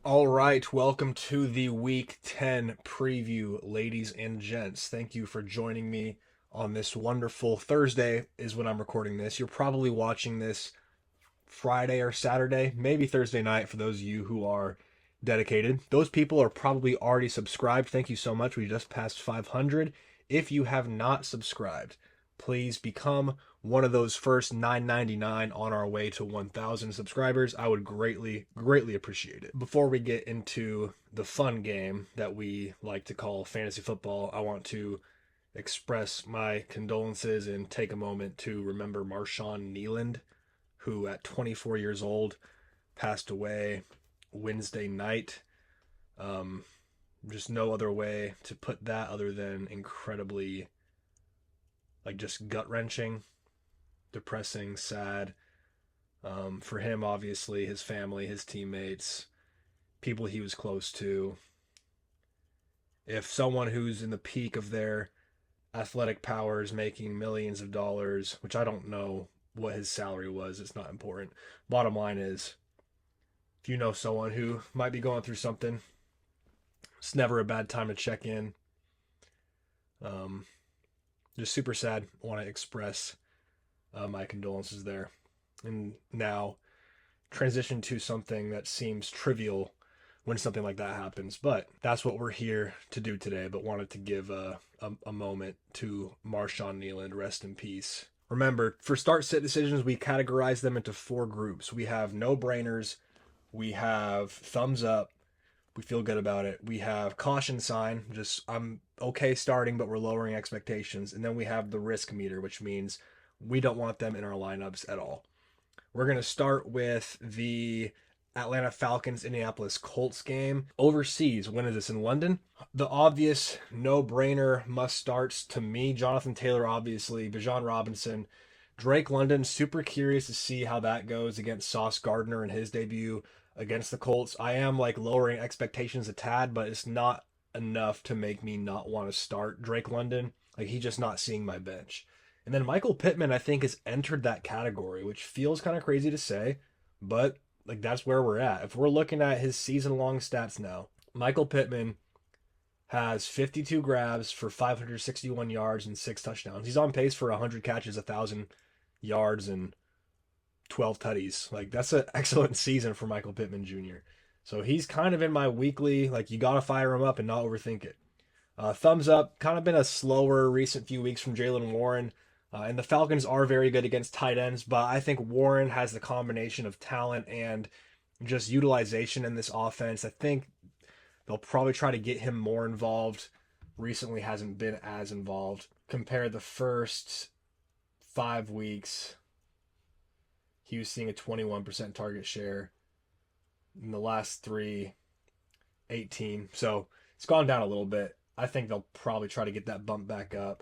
All right, welcome to the Week 10 preview, ladies and gents. Thank you for joining me on this wonderful Thursday, is when I'm recording this. You're probably watching this Friday or Saturday, maybe Thursday night for those of you who are dedicated. Those people are probably already subscribed. Thank you so much. We just passed 500. If you have not subscribed, please become one of those first 999 on our way to 1,000 subscribers. I would greatly appreciate it. Before we get into the fun game that we like to call fantasy football, I want to express my condolences and take a moment to remember Marshawn Kneeland, who at 24 years old passed away Wednesday night. Um, just no other way to put that other than incredibly, just gut wrenching, depressing, sad. For him, obviously, his family, his teammates, people he was close to. If someone who's in the peak of their athletic powers making millions of dollars, which I don't know what his salary was, it's not important. Bottom line is, if you know someone who might be going through something, it's never a bad time to check in. Um, just super sad. I want to express my condolences there. And now transition to something that seems trivial when something like that happens. But that's what we're here to do today. But wanted to give a moment to Marshawn Kneeland, rest in peace. Remember, for start sit decisions, we categorize them into four groups. We have no brainers, we have thumbs up, we feel good about it. We have caution sign, just I'm okay starting, but we're lowering expectations. And then we have the risk meter, which means we don't want them in our lineups at all. We're going to start with the Atlanta Falcons Indianapolis Colts game. Overseas, when is this, in London? The obvious no-brainer must starts to me, Jonathan Taylor, obviously, Bijan Robinson, Drake London. Super curious to see how that goes against Sauce Gardner in his debut against the Colts. I am lowering expectations a tad, but it's not enough to make me not want to start Drake London. He's just not seeing my bench. And then Michael Pittman, I think, has entered that category, which feels kind of crazy to say, but that's where we're at. If we're looking at his season-long stats now, Michael Pittman has 52 grabs for 561 yards and 6 touchdowns. He's on pace for 100 catches, 1,000 yards, and 12 tutties. That's an excellent season for Michael Pittman Jr. So he's kind of in my weekly, you got to fire him up and not overthink it. Thumbs up, kind of been a slower recent few weeks from Jaylen Warren. And the Falcons are very good against tight ends, but I think Warren has the combination of talent and just utilization in this offense. I think they'll probably try to get him more involved. Recently hasn't been as involved. Compare the first 5 weeks, he was seeing a 21% target share. In the last three, 18. So it's gone down a little bit. I think they'll probably try to get that bump back up.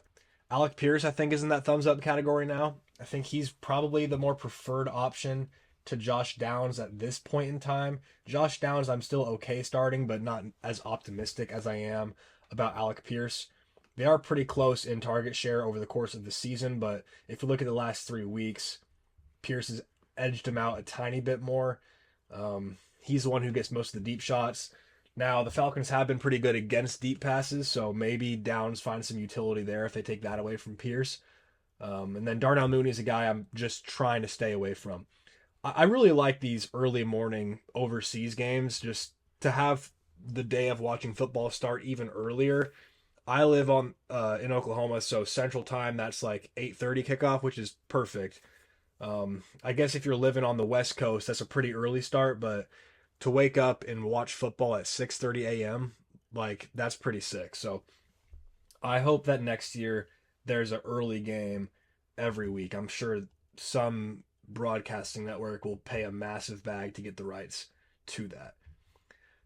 Alec Pierce, I think, is in that thumbs up category now. I think he's probably the more preferred option to Josh Downs at this point in time. Josh Downs, I'm still okay starting, but not as optimistic as I am about Alec Pierce. They are pretty close in target share over the course of the season, but if you look at the last 3 weeks, Pierce has edged him out a tiny bit more. He's the one who gets most of the deep shots. Now, the Falcons have been pretty good against deep passes, so maybe Downs finds some utility there if they take that away from Pierce. And then Darnell Mooney is a guy I'm just trying to stay away from. I really like these early morning overseas games, just to have the day of watching football start even earlier. I live in Oklahoma, so Central Time, that's 8:30 kickoff, which is perfect. I guess if you're living on the West Coast, that's a pretty early start, but to wake up and watch football at 6:30 a.m., that's pretty sick. So I hope that next year there's an early game every week. I'm sure some broadcasting network will pay a massive bag to get the rights to that.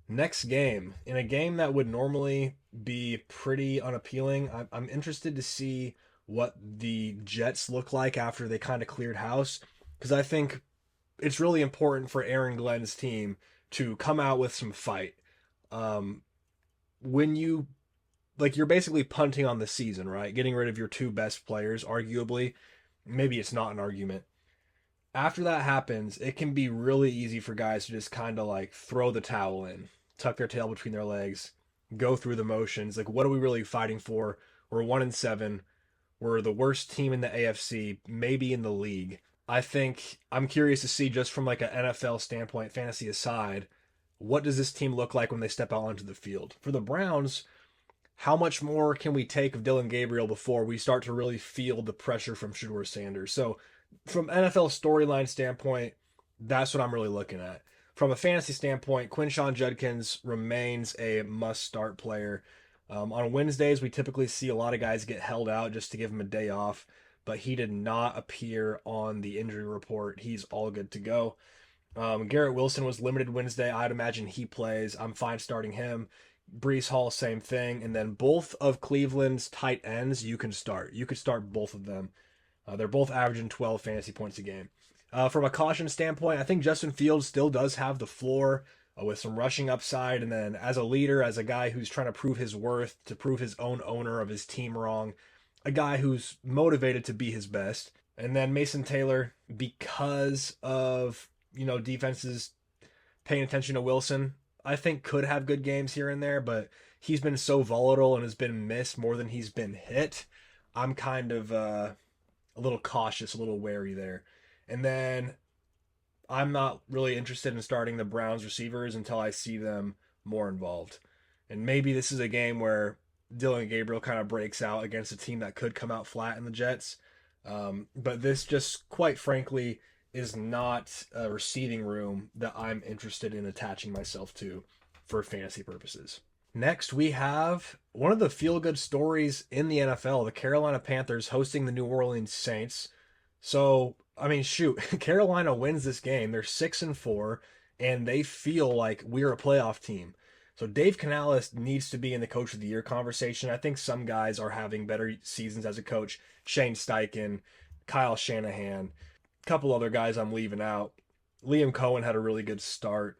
Next game, in a game that would normally be pretty unappealing, I'm interested to see what the Jets look like after they kind of cleared house, because I think it's really important for Aaron Glenn's team to come out with some fight. When you're basically punting on the season, right? Getting rid of your two best players, arguably. Maybe it's not an argument. After that happens, it can be really easy for guys to just kind of like throw the towel in, tuck their tail between their legs, go through the motions. Like, what are we really fighting for? We're 1-7. We're the worst team in the AFC, maybe in the league. I think I'm curious to see, just from like an NFL standpoint, fantasy aside, what does this team look like when they step out onto the field? For the Browns, how much more can we take of Dylan Gabriel before we start to really feel the pressure from Shedeur Sanders? So, from NFL storyline standpoint, that's what I'm really looking at. From a fantasy standpoint, Quinshawn Judkins remains a must-start player. On Wednesdays, we typically see a lot of guys get held out just to give him a day off, but he did not appear on the injury report. He's all good to go. Garrett Wilson was limited Wednesday. I'd imagine he plays. I'm fine starting him. Brees Hall, same thing. And then both of Cleveland's tight ends, you can start. You could start both of them. They're both averaging 12 fantasy points a game. From a caution standpoint, I think Justin Fields still does have the floor with some rushing upside. And then as a leader, as a guy who's trying to prove his worth, to prove his own owner of his team wrong, a guy who's motivated to be his best. And then Mason Taylor, because of, defenses paying attention to Wilson, I think could have good games here and there, but he's been so volatile and has been missed more than he's been hit. I'm kind of a little cautious, a little wary there. And then I'm not really interested in starting the Browns receivers until I see them more involved. And maybe this is a game where Dylan Gabriel kind of breaks out against a team that could come out flat in the Jets. But this just, quite frankly, is not a receiving room that I'm interested in attaching myself to for fantasy purposes. Next, we have one of the feel-good stories in the NFL, the Carolina Panthers hosting the New Orleans Saints. So, I mean, shoot, Carolina wins this game. They're 6-4, and they feel like we're a playoff team. So Dave Canales needs to be in the Coach of the Year conversation. I think some guys are having better seasons as a coach. Shane Steichen, Kyle Shanahan, a couple other guys I'm leaving out. Liam Cohen had a really good start.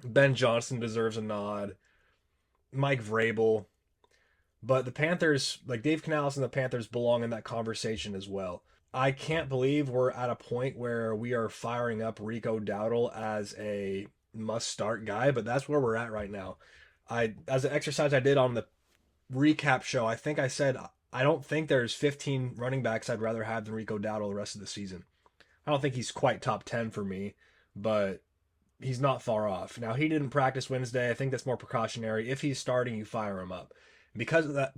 Ben Johnson deserves a nod. Mike Vrabel. But the Panthers, like Dave Canales and the Panthers, belong in that conversation as well. I can't believe we're at a point where we are firing up Rico Dowdle as a must-start guy, but that's where we're at right now. As an exercise I did on the recap show, I think I said I don't think there's 15 running backs I'd rather have than Rico Dowdle the rest of the season. I don't think he's quite top 10 for me, but he's not far off. Now, he didn't practice Wednesday. I think that's more precautionary. If he's starting, you fire him up. Because of that,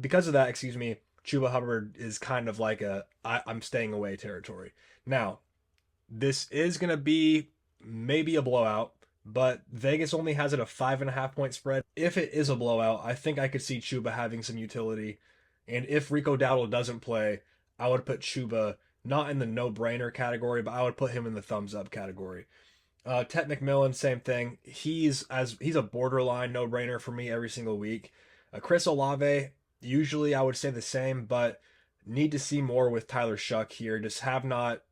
Chuba Hubbard is kind of like I'm staying away territory. Now, this is going to be maybe a blowout, but Vegas only has it a 5.5-point spread. If it is a blowout, I think I could see Chuba having some utility. And if Rico Dowdle doesn't play, I would put Chuba not in the no-brainer category, but I would put him in the thumbs-up category. Ted McMillan, same thing. He's a borderline no-brainer for me every single week. Chris Olave, usually I would say the same, but need to see more with Tyler Shuck here. Just have not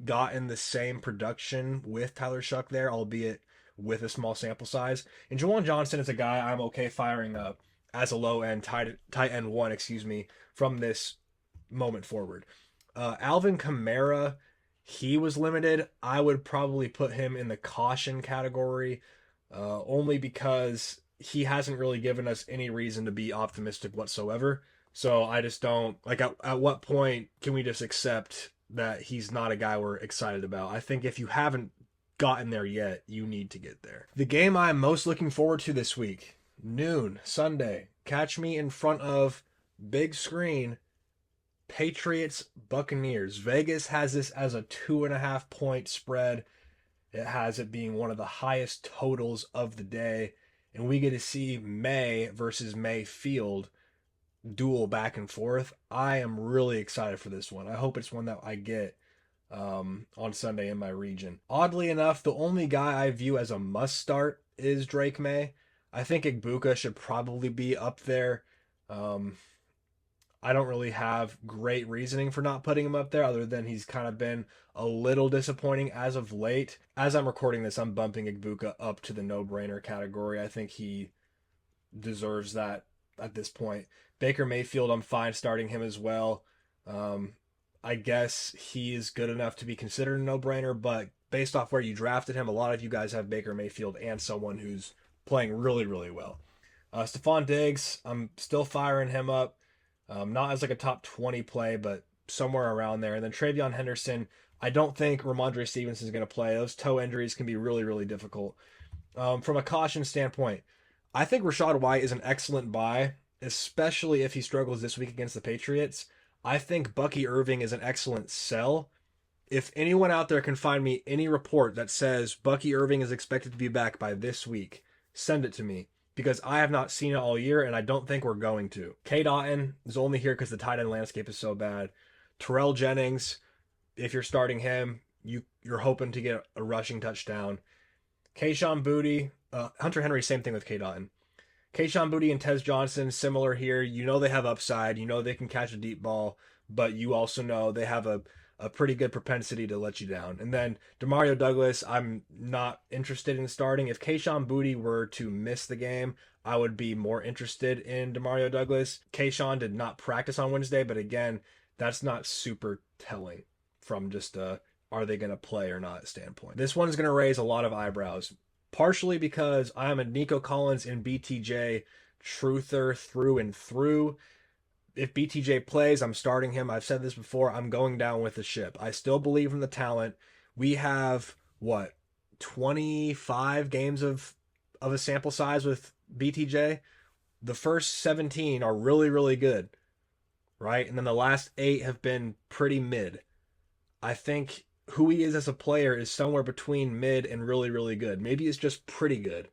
gotten the same production with Tyler Shuck there, albeit with a small sample size. And Jawan Johnson is a guy I'm okay firing up as a low-end tight end one, from this moment forward. Alvin Kamara, he was limited. I would probably put him in the caution category, only because he hasn't really given us any reason to be optimistic whatsoever. So I just don't, like, at what point can we just accept that he's not a guy we're excited about? I think if you haven't gotten there yet, you need to get there. The game I'm most looking forward to this week, noon, Sunday. Catch me in front of big screen, Patriots, Buccaneers. Vegas has this as a 2.5-point spread. It has it being one of the highest totals of the day. And we get to see May versus Mayfield duel back and forth. I am really excited for this one. I hope it's one that I get on Sunday in my region. Oddly enough, the only guy I view as a must start is Drake May. I think Igbuka should probably be up there. I don't really have great reasoning for not putting him up there, other than he's kind of been a little disappointing as of late. As I'm recording this, I'm bumping Igbuka up to the no-brainer category. I think he deserves that at this point. Baker Mayfield, I'm fine starting him as well. I guess he is good enough to be considered a no-brainer, but based off where you drafted him, a lot of you guys have Baker Mayfield and someone who's playing really, really well. Stephon Diggs, I'm still firing him up. Not as like a top 20 play, but somewhere around there. And then Travion Henderson, I don't think Ramondre Stevenson is going to play. Those toe injuries can be really, really difficult. From a caution standpoint, I think Rachaad White is an excellent buy, especially if he struggles this week against the Patriots. I think Bucky Irving is an excellent sell. If anyone out there can find me any report that says Bucky Irving is expected to be back by this week, send it to me because I have not seen it all year and I don't think we're going to. K. Dotton is only here because the tight end landscape is so bad. Terrell Jennings, if you're starting him, you're hoping to get a rushing touchdown. Kayshon Boutte, Hunter Henry, same thing with K. Dotton. Kayshon Boutte and Tez Johnson, similar here. You know they have upside. You know they can catch a deep ball, but you also know they have a pretty good propensity to let you down. And then Demario Douglas, I'm not interested in starting. If Kayshon Boutte were to miss the game, I would be more interested in Demario Douglas. Kayshon did not practice on Wednesday, but again, that's not super telling from just are they going to play or not standpoint. This one's going to raise a lot of eyebrows, partially because I am a Nico Collins and BTJ truther through and through. If BTJ plays, I'm starting him. I've said this before. I'm going down with the ship. I still believe in the talent. We have, 25 games of a sample size with BTJ? The first 17 are really, really good, right? And then the last 8 have been pretty mid. I think who he is as a player is somewhere between mid and really, really good. Maybe it's just pretty good.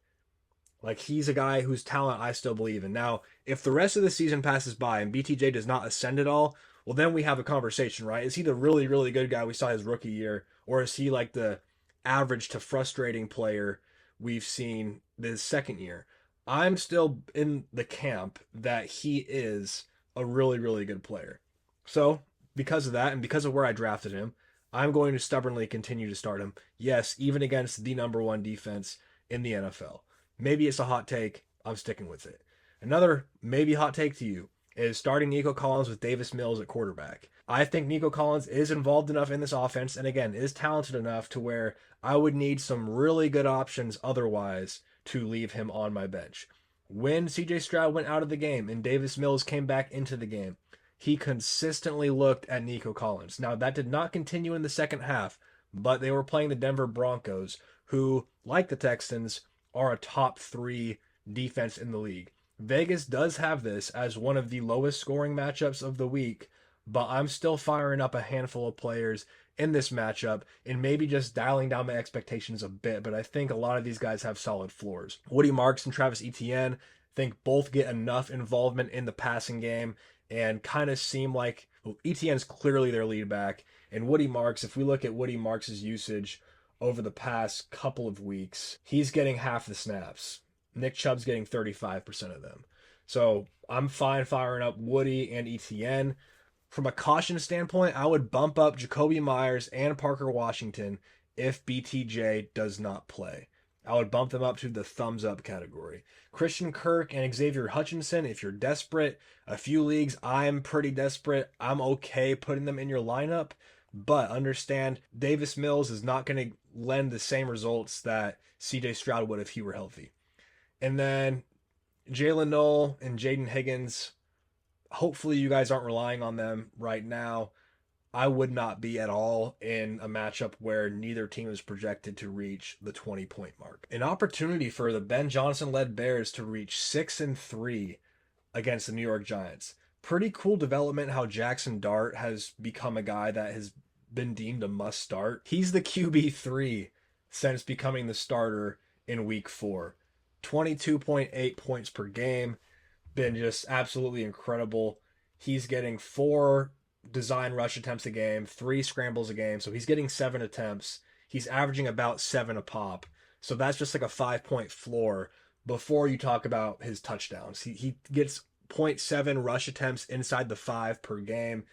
Like, he's a guy whose talent I still believe in. Now, if the rest of the season passes by and BTJ does not ascend at all, well, then we have a conversation, right? Is he the really, really good guy we saw his rookie year? Or is he like the average to frustrating player we've seen this second year? I'm still in the camp that he is a really, really good player. So, because of that and because of where I drafted him, I'm going to stubbornly continue to start him. Yes, even against the number one defense in the NFL. Maybe it's a hot take. I'm sticking with it. Another maybe hot take to you is starting Nico Collins with Davis Mills at quarterback. I think Nico Collins is involved enough in this offense and, again, is talented enough to where I would need some really good options otherwise to leave him on my bench. When CJ Stroud went out of the game and Davis Mills came back into the game, he consistently looked at Nico Collins. Now, that did not continue in the second half, but they were playing the Denver Broncos, who, like the Texans, are a top 3 defense in the league. Vegas does have this as one of the lowest scoring matchups of the week, but I'm still firing up a handful of players in this matchup and maybe just dialing down my expectations a bit, but I think a lot of these guys have solid floors. Woody Marks and Travis Etienne, think both get enough involvement in the passing game and kind of seem like, well, Etienne's clearly their lead back, and Woody Marks, if we look at Woody Marks' usage over the past couple of weeks, he's getting half the snaps. Nick Chubb's getting 35% of them. So I'm fine firing up Woody and Etienne. From a caution standpoint, I would bump up Jacoby Myers and Parker Washington if BTJ does not play. I would bump them up to the thumbs up category. Christian Kirk and Xavier Hutchinson, if you're desperate, a few leagues, I'm pretty desperate. I'm okay putting them in your lineup, but understand Davis Mills is not going to lend the same results that CJ Stroud would if he were healthy. And then Jalen Noel and Jaden Higgins, hopefully you guys aren't relying on them right now. I would not be at all in a matchup where neither team is projected to reach the 20-point mark. An opportunity for the Ben Johnson-led Bears to reach 6-3 against the New York Giants. Pretty cool development how Jackson Dart has become a guy that has been deemed a must start. He's the QB3 since becoming the starter in week 4. 22.8 points per game. Been just absolutely incredible. He's getting 4 design rush attempts a game, 3 scrambles a game. So he's getting 7 attempts. He's averaging about 7 a pop. So that's just like a 5-point floor before you talk about his touchdowns. He gets 0.7 rush attempts inside the 5 per game.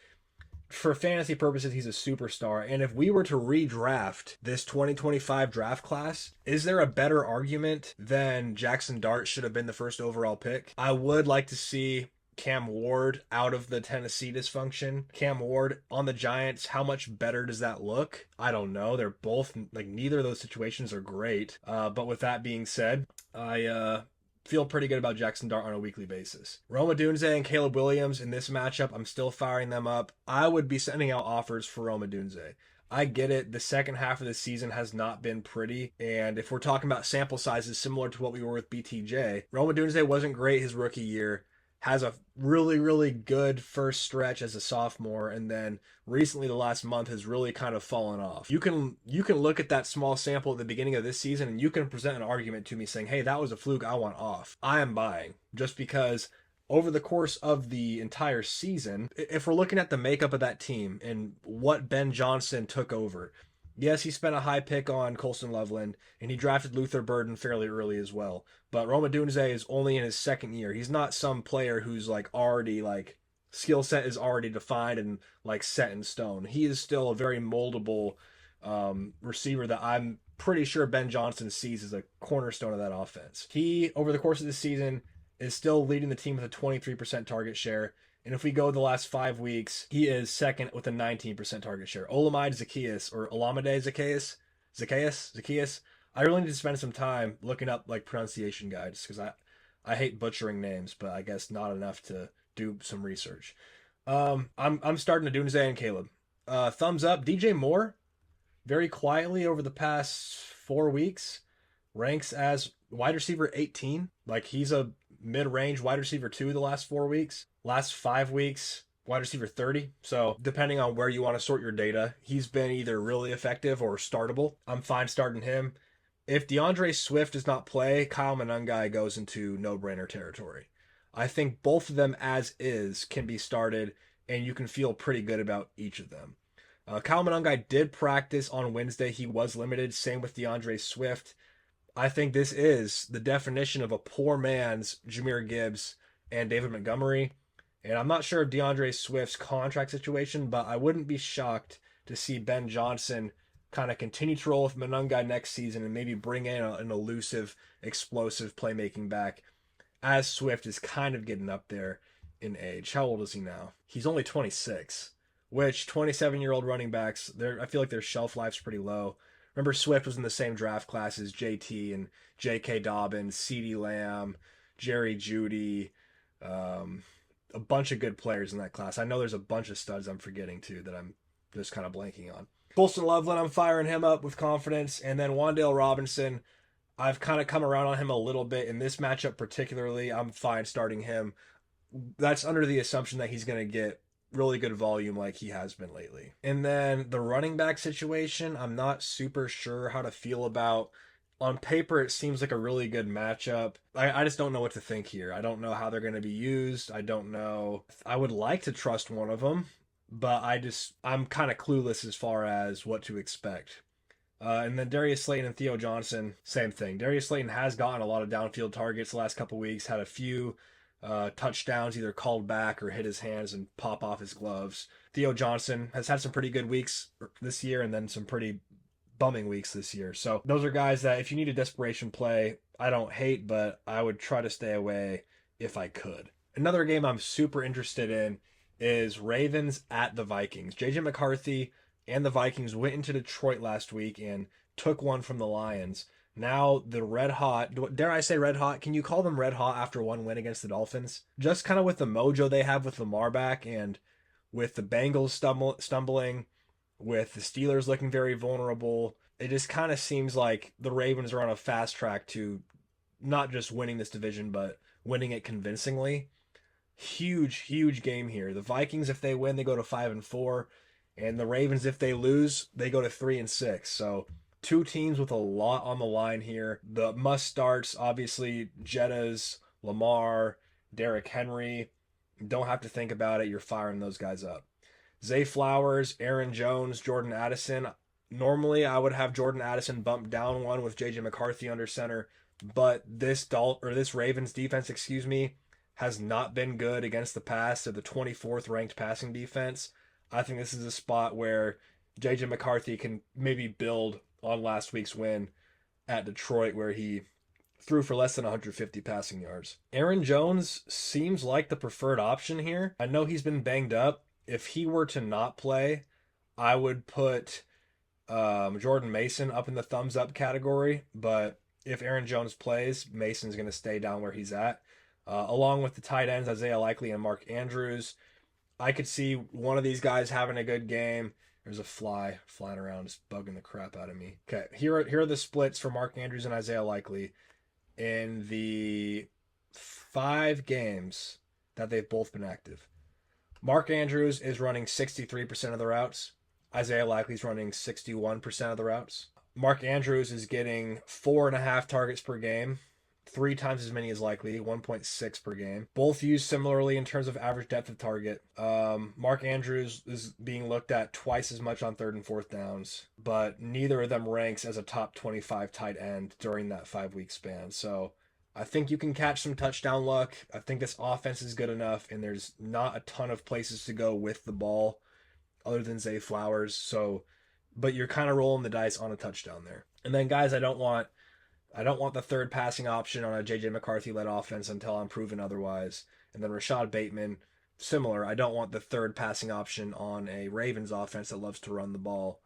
For fantasy purposes, he's a superstar. And if we were to redraft this 2025 draft class, is there a better argument than Jackson Dart should have been the first overall pick? I would like to see Cam Ward out of the Tennessee dysfunction. Cam Ward on the Giants, how much better does that look? I don't know. They're both, like, neither of those situations are great. But with that being said, I feel pretty good about Jackson Dart on a weekly basis. Rome Odunze and Caleb Williams in this matchup, I'm still firing them up. I would be sending out offers for Rome Odunze. I get it. The second half of the season has not been pretty. And if we're talking about sample sizes similar to what we were with BTJ, Rome Odunze wasn't great his rookie year. Has a really, really good first stretch as a sophomore, and then recently the last month has really kind of fallen off. You can look at that small sample at the beginning of this season and you can present an argument to me saying, hey, that was a fluke, I want off. I am buying, just because over the course of the entire season, if we're looking at the makeup of that team and what Ben Johnson took over, yes, he spent a high pick on Colston Loveland, and he drafted Luther Burden fairly early as well. But Rome Odunze is only in his second year. He's not some player who's like already like skill set is already defined and like set in stone. He is still a very moldable receiver that I'm pretty sure Ben Johnson sees as a cornerstone of that offense. He, over the course of the season, is still leading the team with a 23% target share. And if we go the last 5 weeks, he is second with a 19% target share. Olamide Zacchaeus, or Olamide Zacchaeus. I really need to spend some time looking up like pronunciation guides because I hate butchering names, but I guess not enough to do some research. I'm starting to Dunze and Caleb. Thumbs up. DJ Moore, very quietly over the past 4 weeks, ranks as wide receiver 18. Like, he's a mid-range wide receiver 2 the last 4 weeks. Last 5 weeks, wide receiver 30. So depending on where you want to sort your data, he's been either really effective or startable. I'm fine starting him. If DeAndre Swift does not play, Kyle Monangai goes into no-brainer territory. I think both of them as is can be started, and you can feel pretty good about each of them. Kyle Monangai did practice on Wednesday. He was limited. Same with DeAndre Swift. I think this is the definition of a poor man's Jahmyr Gibbs and David Montgomery. And I'm not sure of DeAndre Swift's contract situation, but I wouldn't be shocked to see Ben Johnson kind of continue to roll with Monangai next season and maybe bring in an elusive, explosive playmaking back as Swift is kind of getting up there in age. How old is he now? He's only 26, which 27-year-old running backs, I feel like their shelf life's pretty low. Remember, Swift was in the same draft class as JT and J.K. Dobbins, CeeDee Lamb, Jerry Jeudy, a bunch of good players in that class. I know there's a bunch of studs I'm forgetting too that I'm just kind of blanking on. Colston Loveland, I'm firing him up with confidence. And then Wan'Dale Robinson, I've kind of come around on him a little bit. In this matchup particularly, I'm fine starting him. That's under the assumption that he's going to get really good volume like he has been lately. And then the running back situation, I'm not super sure how to feel about. On paper, it seems like a really good matchup. I just don't know what to think here. I don't know how they're going to be used. I don't know. I would like to trust one of them, but I'm kind of clueless as far as what to expect. And then Darius Slayton and Theo Johnson, same thing. Darius Slayton has gotten a lot of downfield targets the last couple weeks, had a few touchdowns either called back or hit his hands and pop off his gloves. Theo Johnson has had some pretty good weeks this year and then some pretty bumming weeks this year. So those are guys that if you need a desperation play, I don't hate, but I would try to stay away if I could. Another game I'm super interested in is Ravens at the Vikings. JJ McCarthy and the Vikings went into Detroit last week and took one from the Lions. Now the red hot, dare I say red hot? Can you call them red hot after one win against the Dolphins? Just kind of with the mojo they have with Lamar back and with the Bengals stumbling, with the Steelers looking very vulnerable, it just kind of seems like the Ravens are on a fast track to not just winning this division, but winning it convincingly. Huge game here. The Vikings, if they win, they go to 5-4, and the Ravens, if they lose, they go to 3-6. So two teams with a lot on the line here. The must starts, obviously, Jettas, Lamar, Derrick Henry. Don't have to think about it. You're firing those guys up. Zay Flowers, Aaron Jones, Jordan Addison. Normally, I would have Jordan Addison bump down one with J.J. McCarthy under center, but this Ravens defense, has not been good against the pass. They're the 24th ranked passing defense. I think this is a spot where J.J. McCarthy can maybe build on last week's win at Detroit, where he threw for less than 150 passing yards. Aaron Jones seems like the preferred option here. I know he's been banged up. If he were to not play, I would put Jordan Mason up in the thumbs up category. But if Aaron Jones plays, Mason's going to stay down where he's at. Along with the tight ends, Isaiah Likely and Mark Andrews. I could see one of these guys having a good game. There's a fly flying around, just bugging the crap out of me. Okay, here are the splits for Mark Andrews and Isaiah Likely in the 5 games that they've both been active. Mark Andrews is running 63% of the routes. Isaiah Likely's running 61% of the routes. Mark Andrews is getting 4.5 targets per game, 3 times as many as Likely, 1.6 per game. Both used similarly in terms of average depth of target. Mark Andrews is being looked at twice as much on 3rd and 4th downs, but neither of them ranks as a top 25 tight end during that 5-week span. So I think you can catch some touchdown luck. I think this offense is good enough, and there's not a ton of places to go with the ball other than Zay Flowers. So, but you're kind of rolling the dice on a touchdown there. And then, guys, I don't want the third passing option on a J.J. McCarthy-led offense until I'm proven otherwise. And then Rashad Bateman, similar. I don't want the third passing option on a Ravens offense that loves to run the ball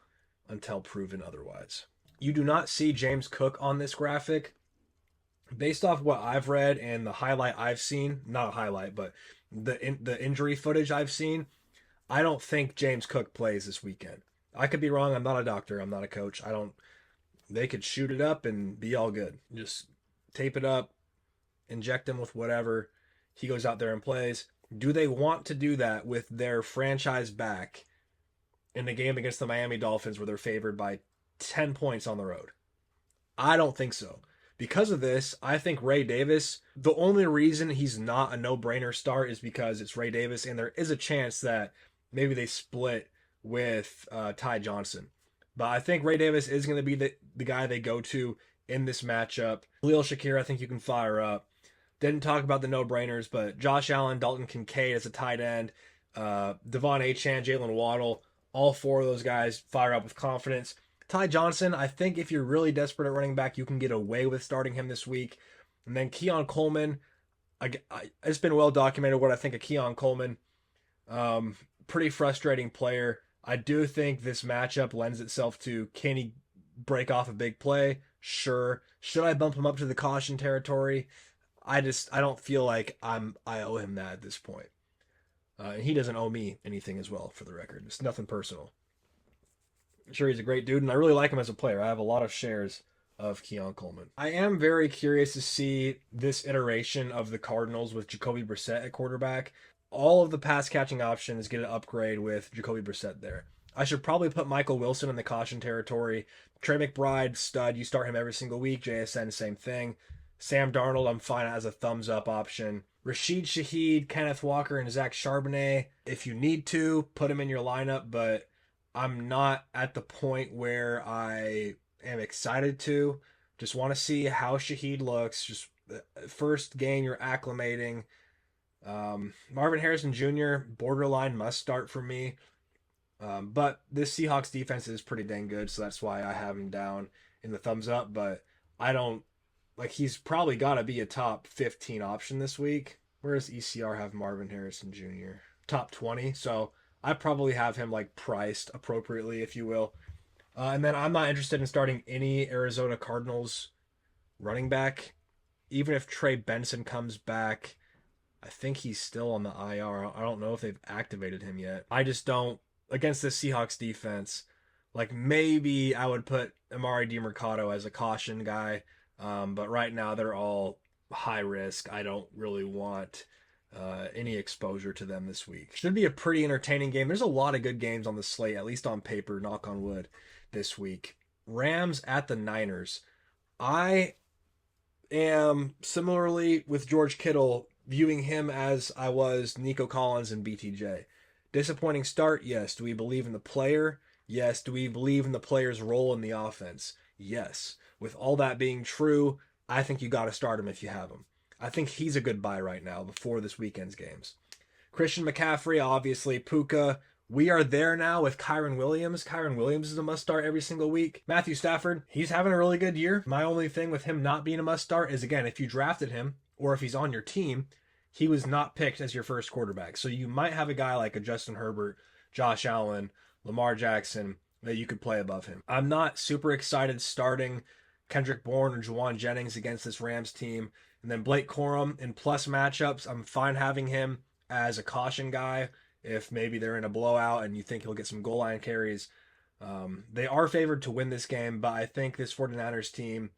until proven otherwise. You do not see James Cook on this graphic. Based off what I've read and the highlight I've seen, not a highlight, but the injury footage I've seen, I don't think James Cook plays this weekend. I could be wrong. I'm not a doctor. I'm not a coach. They could shoot it up and be all good. Just tape it up, inject him with whatever. He goes out there and plays. Do they want to do that with their franchise back in the game against the Miami Dolphins where they're favored by 10 points on the road? I don't think so. Because of this, I think Ray Davis, the only reason he's not a no-brainer start is because it's Ray Davis, and there is a chance that maybe they split with Ty Johnson. But I think Ray Davis is going to be the guy they go to in this matchup. Khalil Shakir, I think you can fire up. Didn't talk about the no-brainers, but Josh Allen, Dalton Kincaid as a tight end, Devon Achane, Jalen Waddle, all 4 of those guys fire up with confidence. Ty Johnson, I think if you're really desperate at running back, you can get away with starting him this week. And then Keon Coleman, it's been well documented what I think of Keon Coleman. Pretty frustrating player. I do think this matchup lends itself to, can he break off a big play? Sure. Should I bump him up to the caution territory? I don't feel like I owe him that at this point. And he doesn't owe me anything as well, for the record. It's nothing personal. I'm sure he's a great dude, and I really like him as a player. I have a lot of shares of Keon Coleman. I am very curious to see this iteration of the Cardinals with Jacoby Brissett at quarterback. All of the pass-catching options get an upgrade with Jacoby Brissett there. I should probably put Michael Wilson in the caution territory. Trey McBride, stud. You start him every single week. JSN, same thing. Sam Darnold, I'm fine as a thumbs-up option. Rashid Shaheed, Kenneth Walker, and Zach Charbonnet. If you need to, put him in your lineup, but I'm not at the point where I am excited to. Just want to see how Shaheed looks. Just first game you're acclimating. Marvin Harrison Jr., borderline must start for me. But this Seahawks defense is pretty dang good, so that's why I have him down in the thumbs up. But I don't, he's probably got to be a top 15 option this week. Where does ECR have Marvin Harrison Jr.? Top 20. So I probably have him priced appropriately, if you will. And then I'm not interested in starting any Arizona Cardinals running back. Even if Trey Benson comes back, I think he's still on the IR. I don't know if they've activated him yet. I just don't, against the Seahawks defense, maybe I would put Amari DiMercato as a caution guy. But right now they're all high risk. I don't really want any exposure to them this week. Should be a pretty entertaining game. There's a lot of good games on the slate, at least on paper, knock on wood, this week. Rams at the Niners. I am similarly with George Kittle viewing him as I was Nico Collins and BTJ. Disappointing start? Yes. Do we believe in the player? Yes. Do we believe in the player's role in the offense? Yes. With all that being true, I think you got to start him if you have him. I think he's a good buy right now before this weekend's games. Christian McCaffrey, obviously. Puka, We are there now with Kyren Williams. Kyren Williams is a must start every single week. Matthew Stafford, he's having a really good year. My only thing with him not being a must start is, again, if you drafted him or if he's on your team, he was not picked as your first quarterback. So you might have a guy like a Justin Herbert, Josh Allen, Lamar Jackson that you could play above him. I'm not super excited starting Kendrick Bourne or Juwan Jennings against this Rams team. And then Blake Corum in plus matchups, I'm fine having him as a caution guy if maybe they're in a blowout and you think he'll get some goal line carries. They are favored to win this game, but I think this 49ers team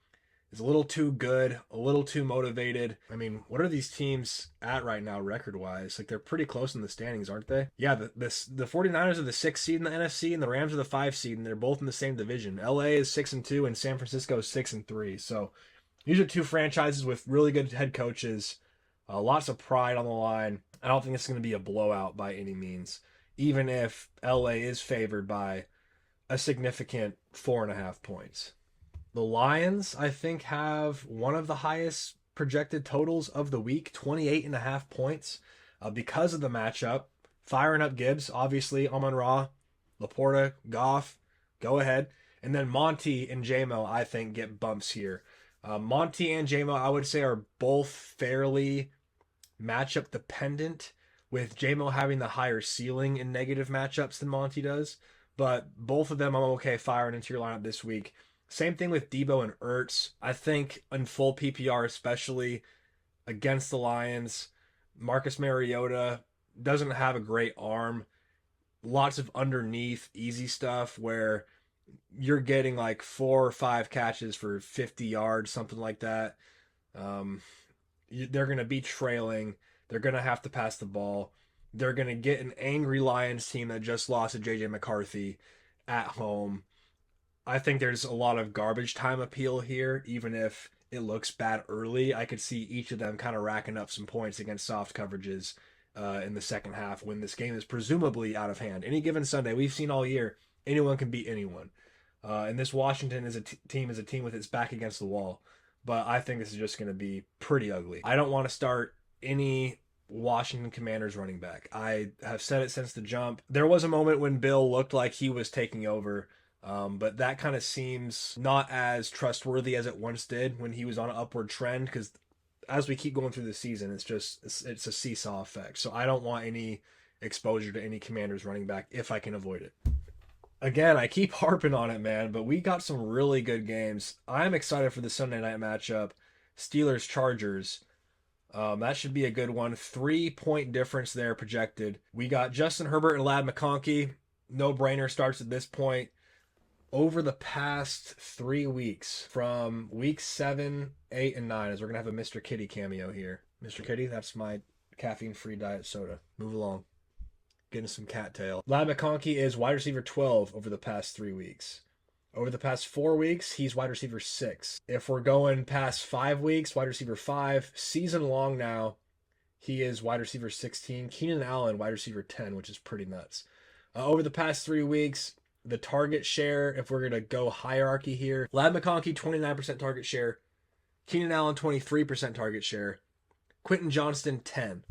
is a little too good, a little too motivated. I mean, what are these teams at right now record-wise? Like, they're pretty close in the standings, aren't they? Yeah, the 49ers are the 6th seed in the NFC, and the Rams are the 5th seed, and they're both in the same division. LA is 6-2, and San Francisco is 6-3. So these are two franchises with really good head coaches, lots of pride on the line. I don't think it's going to be a blowout by any means, even if LA is favored by a significant 4.5 points. The Lions, I think, have one of the highest projected totals of the week, 28.5 points, because of the matchup. Firing up Gibbs, obviously, Amon-Ra, Laporta, Goff, go ahead. And then Monty and J-Mo, I think, get bumps here. Monty and J-Mo, I would say, are both fairly matchup dependent, with J-Mo having the higher ceiling in negative matchups than Monty does. But both of them I'm okay firing into your lineup this week. Same thing with Debo and Ertz. I think in full PPR, especially against the Lions, Marcus Mariota doesn't have a great arm. Lots of underneath easy stuff where you're getting like 4 or 5 catches for 50 yards, something like that. They're going to be trailing. They're going to have to pass the ball. They're going to get an angry Lions team that just lost to J.J. McCarthy at home. I think there's a lot of garbage time appeal here, even if it looks bad early. I could see each of them kind of racking up some points against soft coverages in the second half when this game is presumably out of hand. Any given Sunday, we've seen all year, anyone can beat anyone. And this Washington is a team with its back against the wall. But I think this is just going to be pretty ugly. I don't want to start any Washington Commanders running back. I have said it since the jump. There was a moment when Bill looked like he was taking over. But that kind of seems not as trustworthy as it once did when he was on an upward trend, because as we keep going through the season, it's a seesaw effect. So I don't want any exposure to any Commanders running back if I can avoid it. Again, I keep harping on it, man, but we got some really good games. I'm excited for the Sunday night matchup, Steelers-Chargers. That should be a good one. 3-point difference there projected. We got Justin Herbert and Ladd McConkey. No-brainer starts at this point. Over the past 3 weeks, from week 7, 8, and 9, as we're going to have a Mr. Kitty cameo here. Mr. Kitty, that's my caffeine-free diet soda. Move along. Getting some cattail. Ladd McConkey is wide receiver 12 over the past 3 weeks. Over the past 4 weeks, he's wide receiver 6. If we're going past 5 weeks, wide receiver 5. Season long now, he is wide receiver 16. Keenan Allen, wide receiver 10, which is pretty nuts. Over the past 3 weeks, the target share, if we're going to go hierarchy here, Ladd McConkey, 29% target share. Keenan Allen, 23% target share. Quentin Johnston, 10.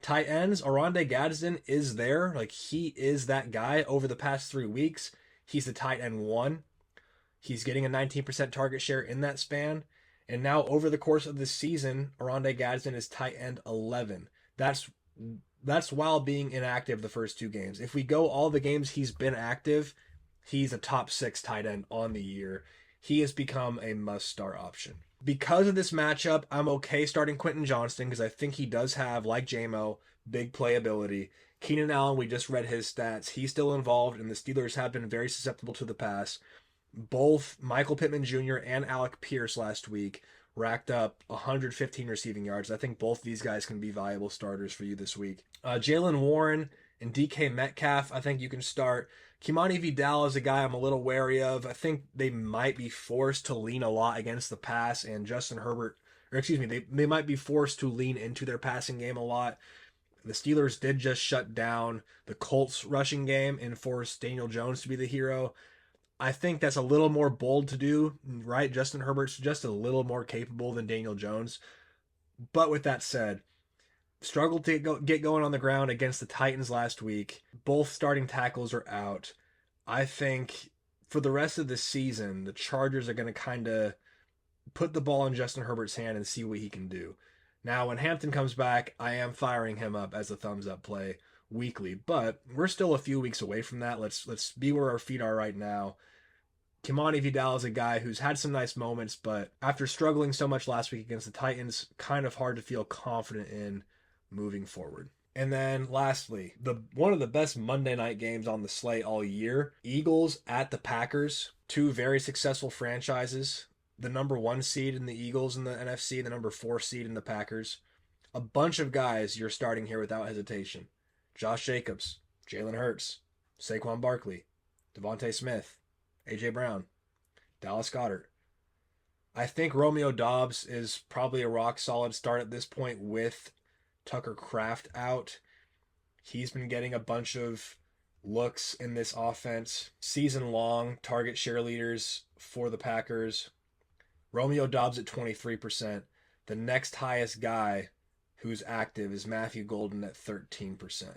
Tight ends, Oronde Gadsden is there. Like, he is that guy. Over the past 3 weeks, he's the tight end 1. He's getting a 19% target share in that span. And now, over the course of this season, Oronde Gadsden is tight end 11. That's while being inactive the first 2 games. If we go all the games he's been active, he's a top 6 tight end on the year. He has become a must-start option. Because of this matchup, I'm okay starting Quentin Johnston because I think he does have, like J-Mo, big playability. Keenan Allen, we just read his stats. He's still involved, and the Steelers have been very susceptible to the pass. Both Michael Pittman Jr. and Alec Pierce last week racked up 115 receiving yards. I think both these guys can be viable starters for you this week. Jalen Warren and DK Metcalf, I think you can start. Kimani Vidal is a guy I'm a little wary of. I think they might be forced to lean a lot against the pass, and Justin Herbert, they might be forced to lean into their passing game a lot. The Steelers did just shut down the Colts rushing game and force Daniel Jones to be the hero. I think that's a little more bold to do, right? Justin Herbert's just a little more capable than Daniel Jones. But with that said, Struggled to get going on the ground against the Titans last week. Both starting tackles are out. I think for the rest of the season, the Chargers are going to kind of put the ball in Justin Herbert's hand and see what he can do. Now, when Hampton comes back, I am firing him up as a thumbs up play weekly, but we're still a few weeks away from that. Let's be where our feet are right now. Kimani Vidal is a guy who's had some nice moments, but after struggling so much last week against the Titans, kind of hard to feel confident in moving forward. And then lastly, one of the best Monday night games on the slate all year, Eagles at the Packers, two very successful franchises. The number 1 seed in the Eagles in the NFC, the number 4 seed in the Packers. A bunch of guys you're starting here without hesitation. Josh Jacobs, Jalen Hurts, Saquon Barkley, Devontae Smith, A.J. Brown, Dallas Goedert. I think Romeo Doubs is probably a rock-solid start at this point with Tucker Kraft out. He's been getting a bunch of looks in this offense. Season-long target share leaders for the Packers. Romeo Doubs at 23%. The next highest guy who's active is Matthew Golden at 13%.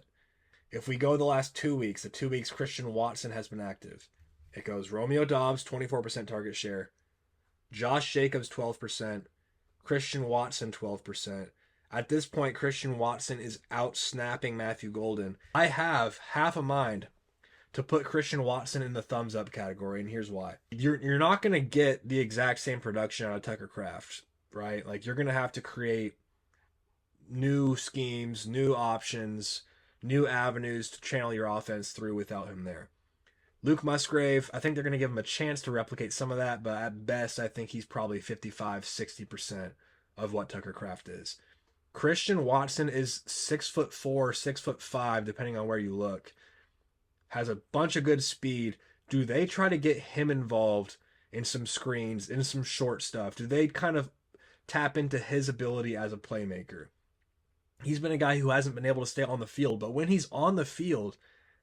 If we go the last 2 weeks, the 2 weeks Christian Watson has been active. It goes Romeo Doubs, 24% target share. Josh Jacobs, 12%. Christian Watson, 12%. At this point, Christian Watson is out-snapping Matthew Golden. I have half a mind to put Christian Watson in the thumbs up category, and here's why. You're not going to get the exact same production out of Tucker Kraft, right? Like, you're going to have to create new schemes, new options, new avenues to channel your offense through without him there. Luke Musgrave, I think they're going to give him a chance to replicate some of that, but at best, I think he's probably 55-60% of what Tucker Kraft is. Christian Watson is 6'4", 6'5", depending on where you look. Has a bunch of good speed. Do they try to get him involved in some screens, in some short stuff? Do they kind of tap into his ability as a playmaker? He's been a guy who hasn't been able to stay on the field, but when he's on the field,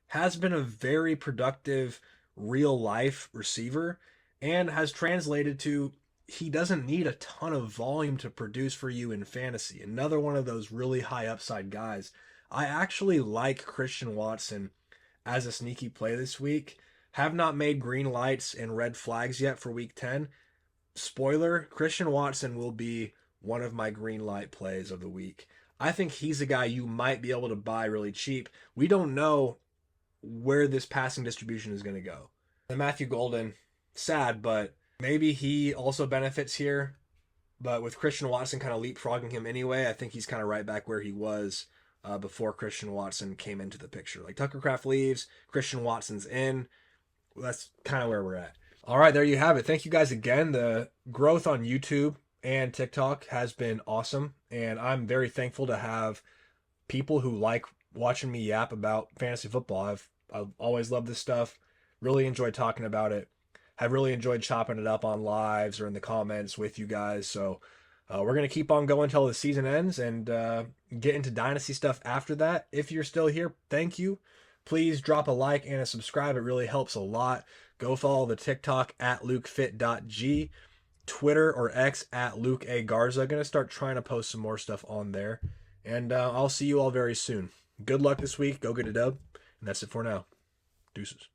has been a very productive, real-life receiver and has translated to he doesn't need a ton of volume to produce for you in fantasy. Another one of those really high upside guys. I actually like Christian Watson as a sneaky play this week. Have not made green lights and red flags yet for week 10. Spoiler, Christian Watson will be one of my green light plays of the week. I think he's a guy you might be able to buy really cheap. We don't know where this passing distribution is going to go. And Matthew Golden, sad, but maybe he also benefits here. But with Christian Watson kind of leapfrogging him anyway, I think he's kind of right back where he was before Christian Watson came into the picture. Like, Tucker Kraft leaves, Christian Watson's in. That's kind of where we're at. All right, there you have it. Thank you guys again. The growth on YouTube and TikTok has been awesome, and I'm very thankful to have people who like watching me yap about fantasy football. I've always loved this stuff. Really enjoyed talking about it. Have really enjoyed chopping it up on lives or in the comments with you guys. So we're going to keep on going until the season ends and get into dynasty stuff after that. If you're still here, thank you. Please drop a like and a subscribe. It really helps a lot. Go follow the TikTok at lukefit.g, Twitter or X at Luke A. Garza. Going to start trying to post some more stuff on there. And I'll see you all very soon. Good luck this week. Go get a dub. And that's it for now. Deuces.